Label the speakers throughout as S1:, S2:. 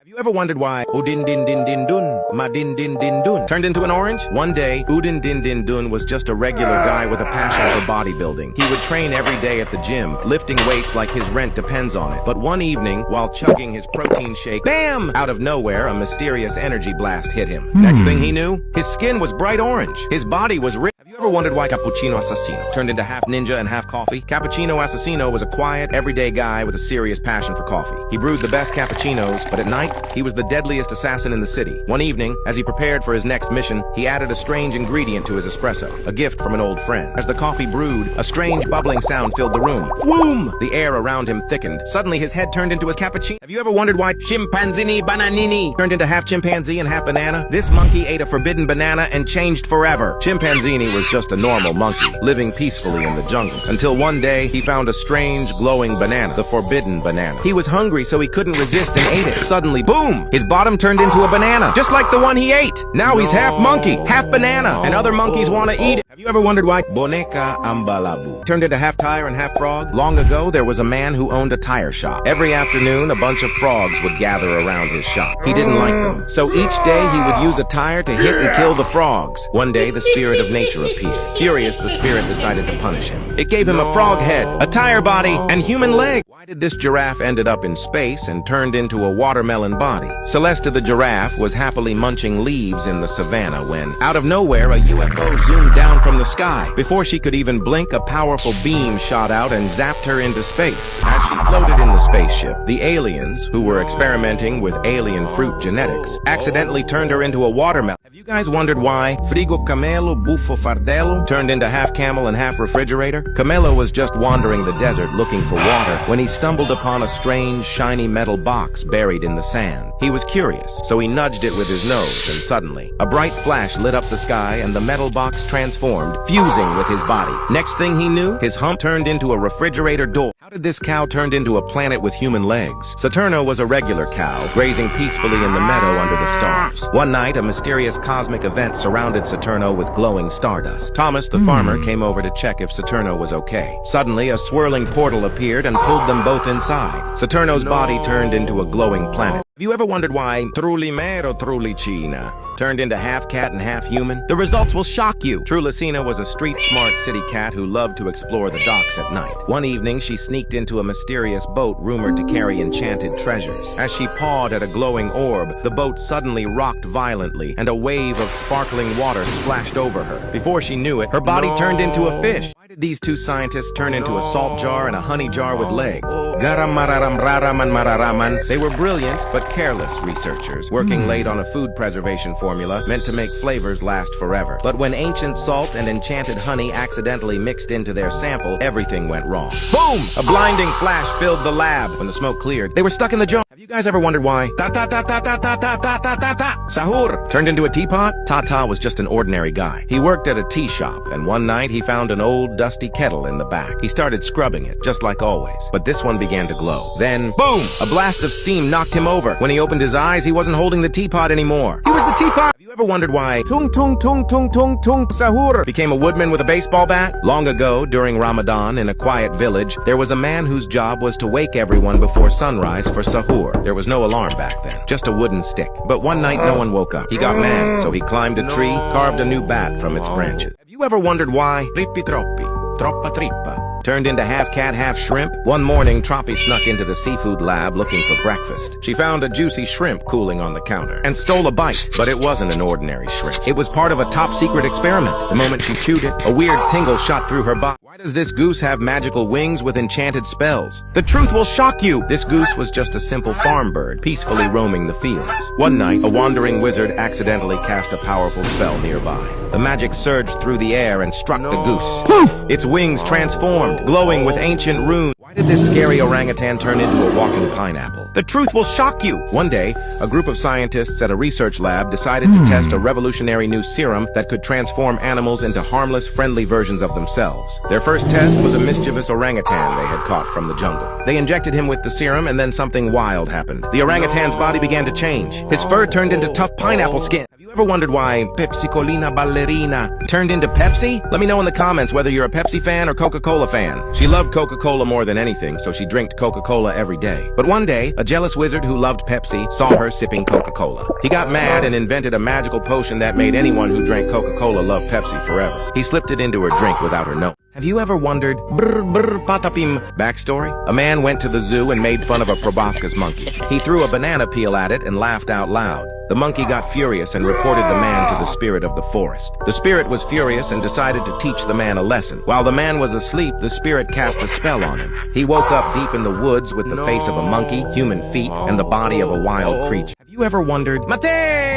S1: You ever wondered why Udin Din Din Din Dun, Ma Din Din Din Dun turned into an orange? One day, Udin Din Din Dun was just a regular guy with a passion for bodybuilding. He would train every day at the gym, lifting weights like his rent depends on it. But one evening, while chugging his protein shake, bam! Out of nowhere, a mysterious energy blast hit him. Next thing he knew, his skin was bright orange. His body was ripped. Have you ever wondered why Cappuccino Assassino turned into half ninja and half coffee? Cappuccino Assassino was a quiet, everyday guy with a serious passion for coffee. He brewed the best cappuccinos, but at night, he was the deadliest assassin in the city. One evening, as he prepared for his next mission, he added a strange ingredient to his espresso, a gift from an old friend. As the coffee brewed, a strange bubbling sound filled the room. Whoom! The air around him thickened. Suddenly, his head turned into a cappuccino. Have you ever wondered why Chimpanzini Bananini turned into half chimpanzee and half banana? This monkey ate a forbidden banana and changed forever. Chimpanzini was just a normal monkey, living peacefully in the jungle, until one day he found a strange glowing banana, the forbidden banana. He was hungry, so he couldn't resist and ate it. Suddenly, boom! His bottom turned into a banana, just like the one he ate. Now he's half monkey, half banana, and other monkeys want to eat it. Have you ever wondered why Boneca Ambalabu turned into half tire and half frog? Long ago, there was a man who owned a tire shop. Every afternoon, a bunch of frogs would gather around his shop. He didn't like them, so each day he would use a tire to hit and kill the frogs. One day, the spirit of nature appeared. Furious, the spirit decided to punish him. It gave him a frog head, a tire body, and human leg. Why did this giraffe ended up in space and turned into a watermelon body? Celeste the giraffe was happily munching leaves in the savannah when, out of nowhere, a UFO zoomed down from the sky. Before she could even blink, a powerful beam shot out and zapped her into space. As she floated in the spaceship, the aliens, who were experimenting with alien fruit genetics, accidentally turned her into a watermelon. Have you guys wondered why Frigo Camelo Buffo Fardello turned into half camel and half refrigerator? Camelo was just wandering the desert looking for water when he stumbled upon a strange, shiny metal box buried in the sand. He was curious, so he nudged it with his nose, and suddenly, a bright flash lit up the sky and the metal box transformed, fusing with his body. Next thing he knew, his hump turned into a refrigerator door. How did this cow turn into a planet with human legs? Saturno was a regular cow, grazing peacefully in the meadow under the stars. One night, a mysterious cosmic event surrounded Saturno with glowing stardust. Thomas, the farmer, came over to check if Saturno was okay. Suddenly, a swirling portal appeared and pulled them both inside. Saturno's body turned into a glowing planet. Have you ever wondered why Trulimero Trulicina turned into half cat and half human? The results will shock you. Trulicina was a street-smart city cat who loved to explore the docks at night. One evening, she sneaked into a mysterious boat rumored to carry enchanted treasures. As she pawed at a glowing orb, the boat suddenly rocked violently, and a wave of sparkling water splashed over her. Before she knew it, her body turned into a fish. Why did these two scientists turn into a salt jar and a honey jar with legs? Garam mararam raraman mararaman. They were brilliant, but careless researchers, working late on a food preservation formula meant to make flavors last forever. But when ancient salt and enchanted honey accidentally mixed into their sample, everything went wrong. Boom! A blinding flash filled the lab. When the smoke cleared, they were stuck in the jungle. Have you guys ever wondered why Sahur turned into a teapot? Tata was just an ordinary guy. He worked at a tea shop, and one night he found an old dusty kettle in the back. He started scrubbing it, just like always. But this one began to glow. Then, boom! A blast of steam knocked him over. When he opened his eyes, he wasn't holding the teapot anymore. He was the teapot! Have you ever wondered why Tung Tung Tung Tung Tung Tung Sahur became a woodman with a baseball bat? Long ago, during Ramadan, in a quiet village, there was a man whose job was to wake everyone before sunrise for sahur. There was no alarm back then, just a wooden stick. But one night, no one woke up. He got mad, so he climbed a tree, carved a new bat from its branches. Have you ever wondered why Rippi Troppi, Troppa Trippa turned into half cat, half shrimp? One morning, Troppi snuck into the seafood lab looking for breakfast. She found a juicy shrimp cooling on the counter and stole a bite. But it wasn't an ordinary shrimp. It was part of a top-secret experiment. The moment she chewed it, a weird tingle shot through her body. Why does this goose have magical wings with enchanted spells? The truth will shock you! This goose was just a simple farm bird, peacefully roaming the fields. One night, a wandering wizard accidentally cast a powerful spell nearby. The magic surged through the air and struck the goose. Poof! Its wings transformed, glowing with ancient runes. Why did this scary orangutan turn into a walking pineapple? The truth will shock you! One day, a group of scientists at a research lab decided to test a revolutionary new serum that could transform animals into harmless, friendly versions of themselves. Their first test was a mischievous orangutan they had caught from the jungle. They injected him with the serum, and then something wild happened. The orangutan's body began to change. His fur turned into tough pineapple skin. Have you Ever wondered why Pepsi-Colina Ballerina turned into Pepsi? Let me know in the comments whether you're a Pepsi fan or Coca-Cola fan. She loved Coca-Cola more than anything, so she drank Coca-Cola every day. But one day, a jealous wizard who loved Pepsi saw her sipping Coca-Cola. He got mad and invented a magical potion that made anyone who drank Coca-Cola love Pepsi forever. He slipped it into her drink without her knowing. Have you ever wondered, patapim, backstory? A man went to the zoo and made fun of a proboscis monkey. He threw a banana peel at it and laughed out loud. The monkey got furious and reported the man to the spirit of the forest. The spirit was furious and decided to teach the man a lesson. While the man was asleep, the spirit cast a spell on him. He woke up deep in the woods with the face of a monkey, human feet, and the body of a wild creature. Have you ever wondered, Mateo?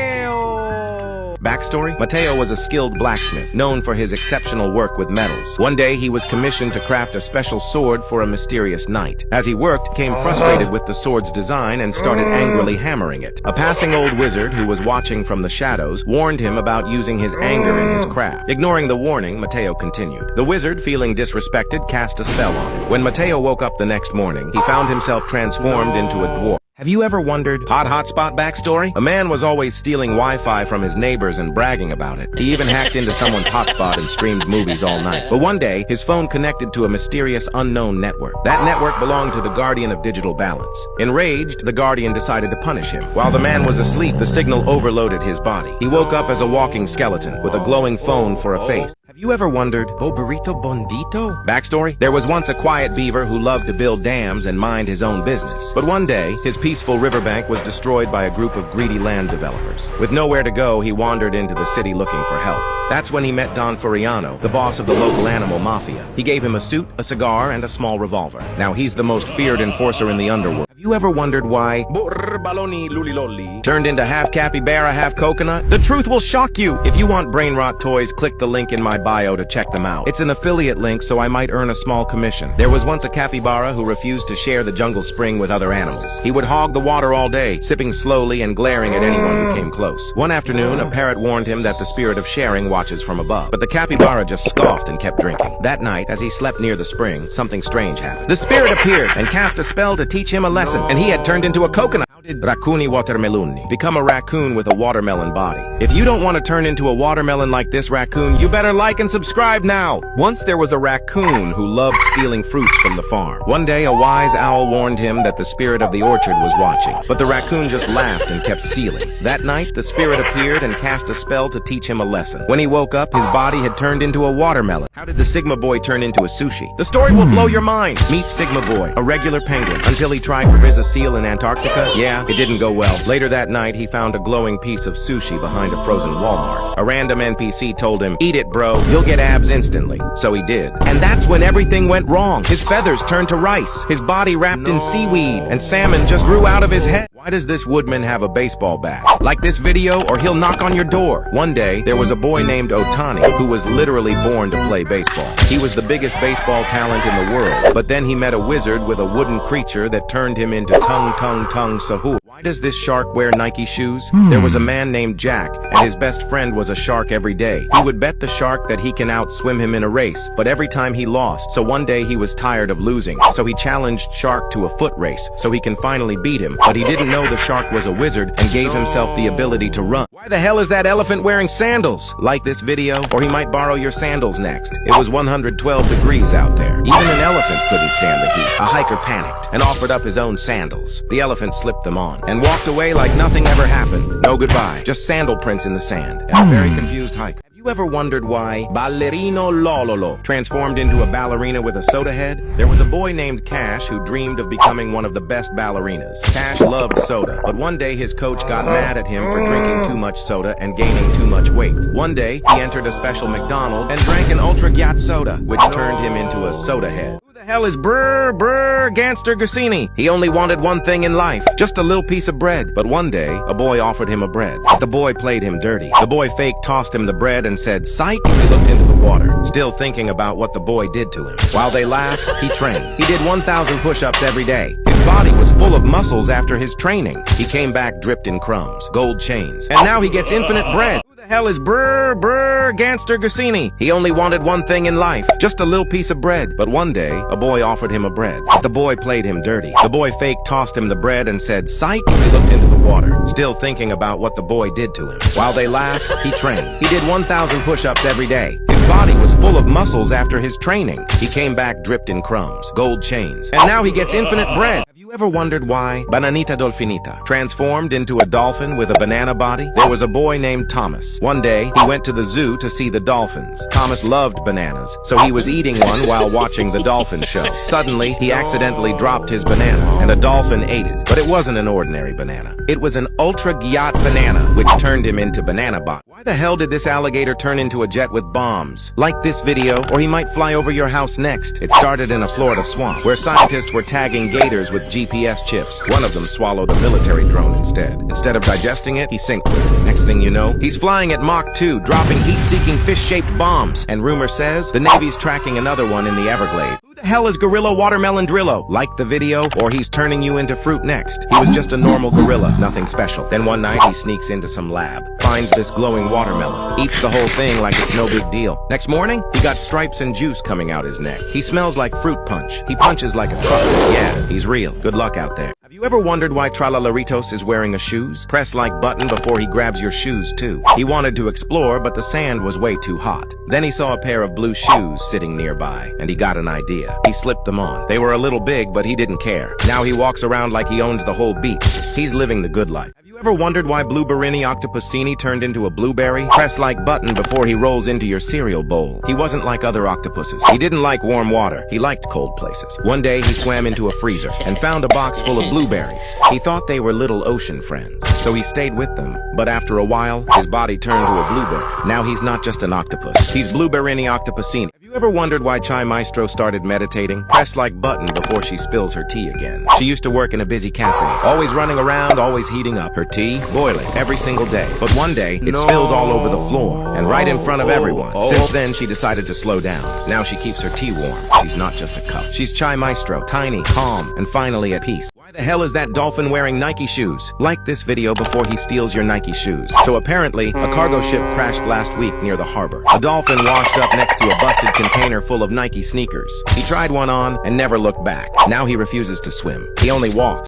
S1: Backstory? Mateo was a skilled blacksmith, known for his exceptional work with metals. One day, he was commissioned to craft a special sword for a mysterious knight. As he worked, he became frustrated with the sword's design and started angrily hammering it. A passing old wizard who was watching from the shadows warned him about using his anger in his craft. Ignoring the warning, Mateo continued. The wizard, feeling disrespected, cast a spell on him. When Mateo woke up the next morning, he found himself transformed into a dwarf. Have you ever wondered, hotspot backstory? A man was always stealing Wi-Fi from his neighbors and bragging about it. He even hacked into someone's hotspot and streamed movies all night. But one day, his phone connected to a mysterious unknown network. That network belonged to the Guardian of Digital Balance. Enraged, the Guardian decided to punish him. While the man was asleep, the signal overloaded his body. He woke up as a walking skeleton with a glowing phone for a face. Have you ever wondered, Boberito Bondito? Backstory? There was once a quiet beaver who loved to build dams and mind his own business. But one day, his peaceful riverbank was destroyed by a group of greedy land developers. With nowhere to go, he wandered into the city looking for help. That's when he met Don Furiano, the boss of the local animal mafia. He gave him a suit, a cigar, and a small revolver. Now he's the most feared enforcer in the underworld. Have you ever wondered why Baloni Luliloli turned into half capybara, half coconut? The truth will shock you! If you want Brainrot toys, click the link in my bio to check them out. It's an affiliate link, so I might earn a small commission. There was once a capybara who refused to share the jungle spring with other animals. He would hog the water all day, sipping slowly and glaring at anyone who came close. One afternoon, a parrot warned him that the spirit of sharing watches from above. But the capybara just scoffed and kept drinking. That night, as he slept near the spring, something strange happened. The spirit appeared and cast a spell to teach him a lesson, and he had turned into a coconut. How did Raccooni Watermeloni become a raccoon with a watermelon body? If you don't want to turn into a watermelon like this raccoon, you better like and subscribe now. Once there was a raccoon who loved stealing fruits from the farm. One day, a wise owl warned him that the spirit of the orchard was watching, but the raccoon just laughed and kept stealing. That night, the spirit appeared and cast a spell to teach him a lesson. When he woke up, his body had turned into a watermelon. How did the Sigma Boy turn into a sushi? The story will blow your mind. Meet Sigma Boy, a regular penguin, until he tried to raise a seal in Antarctica. Yeah, it didn't go well. Later that night, he found a glowing piece of sushi behind a frozen Walmart. A random NPC told him, "Eat it, bro. You'll get abs instantly." So he did. And that's when everything went wrong. His feathers turned to rice, his body wrapped in seaweed, and salmon just grew out of his head. Why does this woodman have a baseball bat? Like this video or he'll knock on your door. One day, there was a boy named Otani who was literally born to play baseball. He was the biggest baseball talent in the world, but then he met a wizard with a wooden creature that turned him into tung sahur. Why does this shark wear Nike shoes? There was a man named Jack, and his best friend was a shark every day. He would bet the shark that he can outswim him in a race, but every time he lost. So one day he was tired of losing, so he challenged Shark to a foot race, so he can finally beat him. But he didn't know the shark was a wizard and gave himself the ability to run. Why the hell is that elephant wearing sandals? Like this video, or he might borrow your sandals next. It was 112 degrees out there. Even an elephant couldn't stand the heat. A hiker panicked and offered up his own sandals. The elephant slipped them on and walked away like nothing ever happened. No goodbye, just sandal prints in the sand. And a very confused hiker. Have you ever wondered why Ballerino Lololo transformed into a ballerina with a soda head? There was a boy named Cash who dreamed of becoming one of the best ballerinas. Cash loved soda, but one day his coach got mad at him for drinking too much soda and gaining too much weight. One day, he entered a special McDonald's and drank an Ultra Gyat soda, which turned him into a soda head. Who the hell is Gangster Gosini? He only wanted one thing in life, just a little piece of bread. But one day, a boy offered him a bread. But the boy played him dirty. The boy fake tossed him the bread and said, "Psych." He looked into the water, still thinking about what the boy did to him. While they laughed, he trained. He did 1,000 push-ups every day. His body was full of muscles after his training. He came back dripped in crumbs, gold chains, and now he gets infinite bread. The hell is Brr Gangster Gosini? He only wanted one thing in life, just a little piece of bread. But one day, a boy offered him a bread. But the boy played him dirty. The boy fake tossed him the bread and said, "Psych!" He looked into the water, still thinking about what the boy did to him. While they laughed, he trained. He did 1,000 push-ups every day. His body was full of muscles after his training. He came back dripped in crumbs, gold chains, and now he gets infinite bread. Ever wondered why Bananita Dolfinita transformed into a dolphin with a banana body? There was a boy named Thomas. One day, he went to the zoo to see the dolphins. Thomas loved bananas, so he was eating one while watching the dolphin show. Suddenly, he accidentally dropped his banana, and a dolphin ate it. But it wasn't an ordinary banana. It was an ultra-gyat banana, which turned him into banana bot. Why the hell did this alligator turn into a jet with bombs? Like this video, or he might fly over your house next. It started in a Florida swamp, where scientists were tagging gators with GPS chips. One of them swallowed a military drone instead. Instead of digesting it, he synced with it. Next thing you know, he's flying at Mach 2, dropping heat-seeking fish-shaped bombs. And rumor says, the Navy's tracking another one in the Everglades. Who the hell is Gorilla Watermelon Drillo? Like the video, or he's turning you into fruit next. He was just a normal gorilla, nothing special. Then one night, he sneaks into some lab, finds this glowing watermelon, eats the whole thing like it's no big deal. Next morning, he got stripes and juice coming out his neck. He smells like fruit punch. He punches like a truck. Yeah, he's real. Good luck out there. Have you ever wondered why Tralalaritos is wearing a shoes? Press like button before he grabs your shoes too. He wanted to explore, but the sand was way too hot. Then he saw a pair of blue shoes sitting nearby, and he got an idea. He slipped them on. They were a little big, but he didn't care. Now he walks around like he owns the whole beach. He's living the good life. Ever wondered why Blueberrini Octopusini turned into a blueberry? Press like button before he rolls into your cereal bowl. He wasn't like other octopuses. He didn't like warm water. He liked cold places. One day he swam into a freezer and found a box full of blueberries. He thought they were little ocean friends, so he stayed with them. But after a while, his body turned to a blueberry. Now he's not just an octopus. He's Blueberrini Octopusini. Have you ever wondered why Chai Maestro started meditating? Press like button before she spills her tea again. She used to work in a busy cafe, always running around, always heating up her tea, boiling every single day. But one day, it spilled all over the floor, and right in front of everyone. Since then, she decided to slow down. Now she keeps her tea warm. She's not just a cup. She's Chai Maestro, tiny, calm, and finally at peace. Why the hell is that dolphin wearing Nike shoes? Like this video before he steals your Nike shoes. So apparently, a cargo ship crashed last week near the harbor. A dolphin washed up next to a busted container full of Nike sneakers. He tried one on and never looked back. Now he refuses to swim. He only walks.